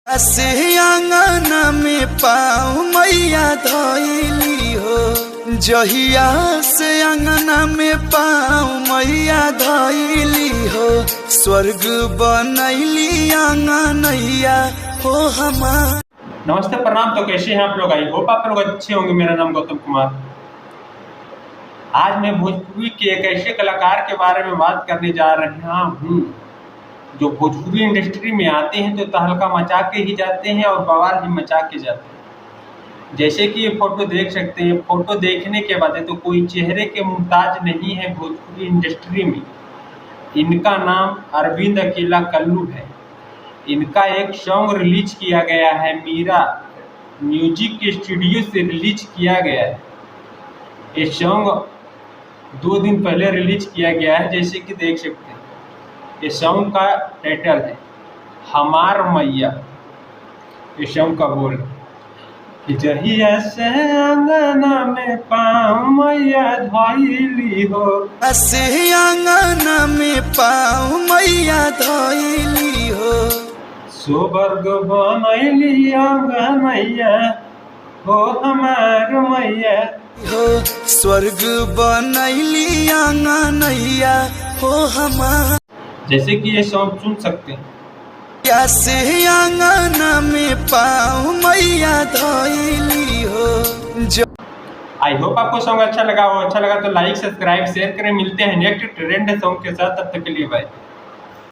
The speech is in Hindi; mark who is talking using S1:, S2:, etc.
S1: से आंगन में पाँव मैया धइली हो, जहिया से आंगन में पाँव मैया धइली हो, स्वर्ग बनैली आंगनैया हो हमार।
S2: नमस्ते, प्रणाम। तो कैसे हैं आप लोग? आई होप आप लोग अच्छे होंगे। मेरा नाम गौतम कुमार। आज मैं भोजपुरी के एक ऐसे कलाकार के बारे में बात करने जा रहा हूँ जो भोजपुरी इंडस्ट्री में आते हैं तो तहलका मचा के ही जाते हैं और बवाल भी मचा के जाते हैं। जैसे कि ये फोटो देख सकते हैं। फोटो देखने के बाद तो कोई चेहरे के मुमताज नहीं है भोजपुरी इंडस्ट्री में। इनका नाम अरविंद अकेला कल्लू है। इनका एक सॉन्ग रिलीज किया गया है, मीरा म्यूजिक स्टूडियो से रिलीज किया गया है। ये सॉन्ग 2 दिन पहले रिलीज किया गया है, जैसे कि देख सकते हैं। ये सॉन्ग का टाइटल है हमार मैया। ये सॉन्ग का बोल कि जहिया से आंगना में पाँव मैया धइली हो,
S1: से आंगन में पाँव मैया धइली हो,
S2: स्वर्ग बनैली आंगनैया हो हमार मैया
S1: हो, स्वर्ग बनैली आंगनैया हो हमार।
S2: जैसे कि ये सॉन्ग सुन सकते हैं।
S1: से आंगन में पाँव मैया धइली हो।
S2: आई होप आपको सॉन्ग अच्छा लगा हो। अच्छा लगा तो लाइक, सब्सक्राइब, शेयर करें। मिलते हैं नेक्स्ट ट्रेंड सॉन्ग के साथ। तब तक के लिए बाय।